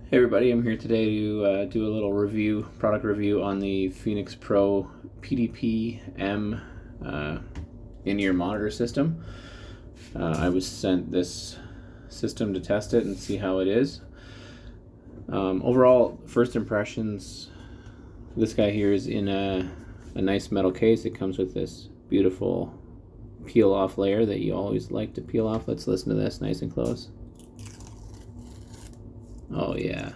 Hey everybody, I'm here today to do a little product review on the Phenyx Pro PDP-M in-ear monitor system. I was sent this system to test it and see how it is. Overall, first impressions, this guy here is in a nice metal case. It comes with this beautiful peel-off layer that you always like to peel off. Let's listen to this nice and close. Oh yeah.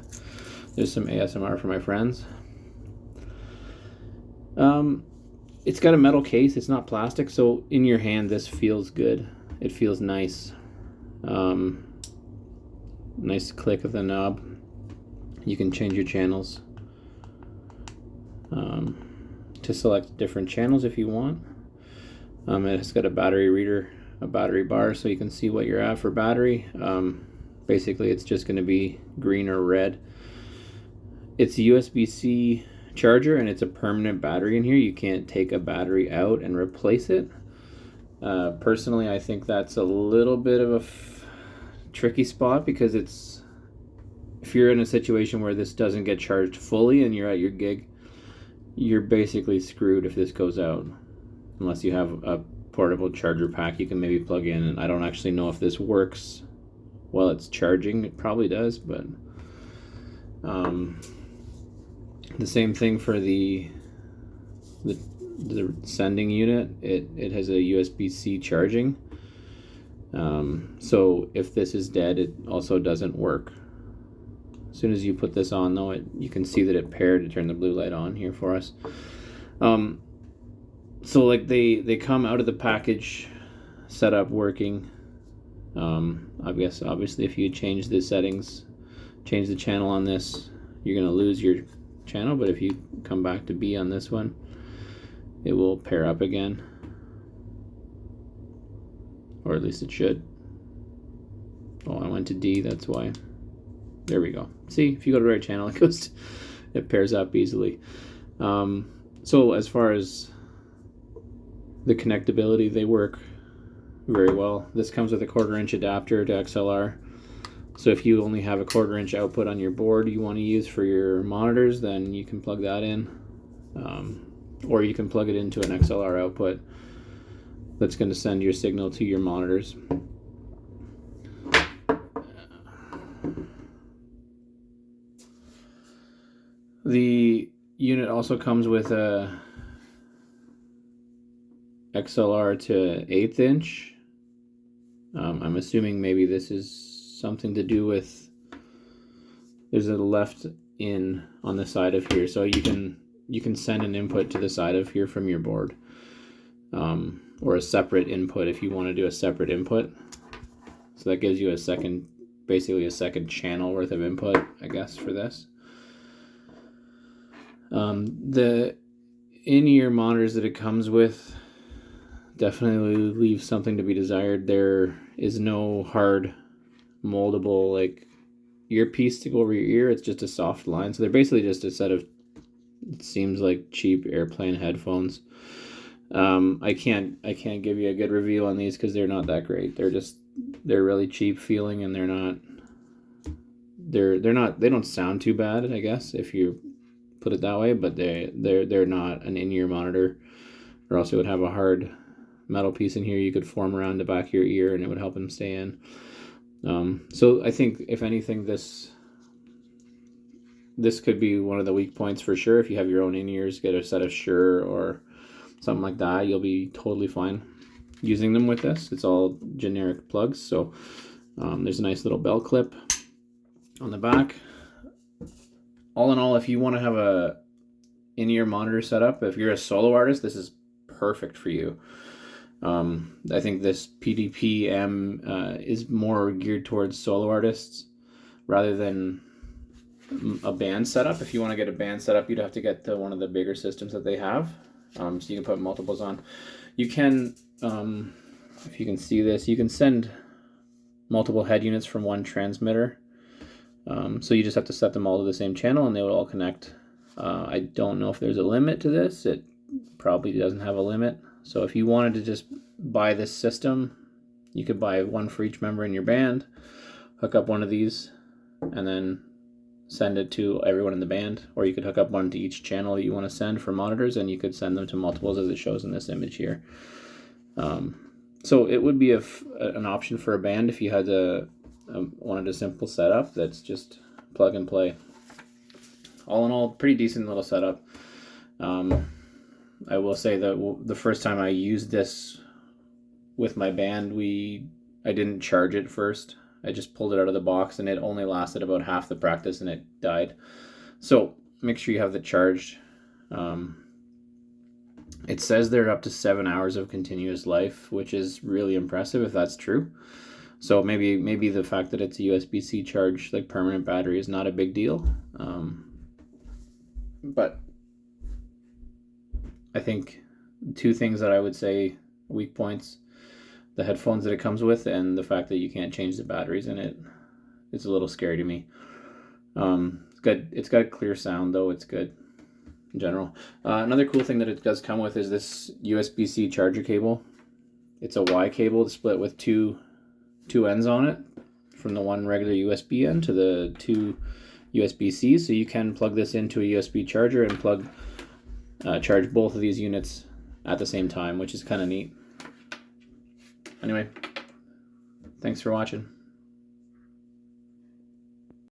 There's some ASMR for my friends. It's got a metal case. It's not plastic, so in your hand this feels good. It feels nice. Nice click of the knob. You can change your channels to select different channels if you want. It's got a battery reader, a battery bar, so you can see what you're at for battery. Basically, it's just going to be green or red. It's a USB-C charger and it's a permanent battery in here. You can't take a battery out and replace it. Personally, I think that's a little bit of a tricky spot, because if you're in a situation where this doesn't get charged fully and you're at your gig, you're basically screwed if this goes out, unless you have a portable charger pack you can maybe plug in. And I don't actually know if this works while it's charging. It probably does, but the same thing for the sending unit. It has a USB-C charging. So if this is dead, it also doesn't work. As soon as you put this on, though, you can see that it paired to turn the blue light on here for us. So like they come out of the package set up working. I guess obviously if you change the settings, change the channel on this, you're gonna lose your channel, but if you come back to B on this one, it will pair up again, or at least it should. Oh, I went to D, that's why. There we go. See, if you go to the right channel, it pairs up easily. So as far as the connectability, they work very well. This comes with a 1/4-inch adapter to XLR. So if you only have a 1/4-inch output on your board you want to use for your monitors, then you can plug that in. Or you can plug it into an XLR output that's going to send your signal to your monitors. The unit also comes with a XLR to 1/8 inch. I'm assuming maybe this is something to do with, there's a left in on the side of here, so you can send an input to the side of here from your board, or a separate input if you want to do a separate input. So that gives you basically a second channel worth of input, I guess, for this. The in-ear monitors that it comes with definitely leave something to be desired. There is no hard moldable like earpiece to go over your ear. It's just a soft line. So they're basically just a set of, it seems like, cheap airplane headphones. I can't give you a good review on these because they're not that great. They're really cheap feeling, and they don't sound too bad, I guess, if you put it that way, but they're not an in-ear monitor, or else it would have a hard metal piece in here you could form around the back of your ear and it would help them stay in. So I think, if anything, this could be one of the weak points for sure. If you have your own in-ears, get a set of Shure or something like that, you'll be totally fine using them with this. It's all generic plugs. So there's a nice little bell clip on the back. All in all, if you want to have a in-ear monitor setup, if you're a solo artist, this is perfect for you. I think this PDP-M is more geared towards solo artists rather than a band setup. If you want to get a band setup, you'd have to get one of the bigger systems that they have, so you can put multiples on. You can, if you can see this, you can send multiple head units from one transmitter. So you just have to set them all to the same channel and they will all connect. I don't know if there's a limit to this. It probably doesn't have a limit. So if you wanted to just buy this system, you could buy one for each member in your band, hook up one of these, and then send it to everyone in the band, or you could hook up one to each channel that you want to send for monitors, and you could send them to multiples as it shows in this image here. So it would be an option for a band if you had wanted a simple setup that's just plug and play. All in all, pretty decent little setup. I will say that the first time I used this with my band, I didn't charge it first. I just pulled it out of the box, and it only lasted about half the practice and it died. So make sure you have it charged. It says they're up to 7 hours of continuous life, which is really impressive if that's true. So maybe the fact that it's a USB-C charge, like permanent battery, is not a big deal. But I think two things that I would say weak points: the headphones that it comes with, and the fact that you can't change the batteries in it. It's a little scary to me. It's got a clear sound though. It's good in general. Another cool thing that it does come with is this USB-C charger cable. It's a Y cable split with two ends on it, from the one regular USB end to the two USB-C. So you can plug this into a USB charger and charge both of these units at the same time, which is kind of neat. Anyway, thanks for watching.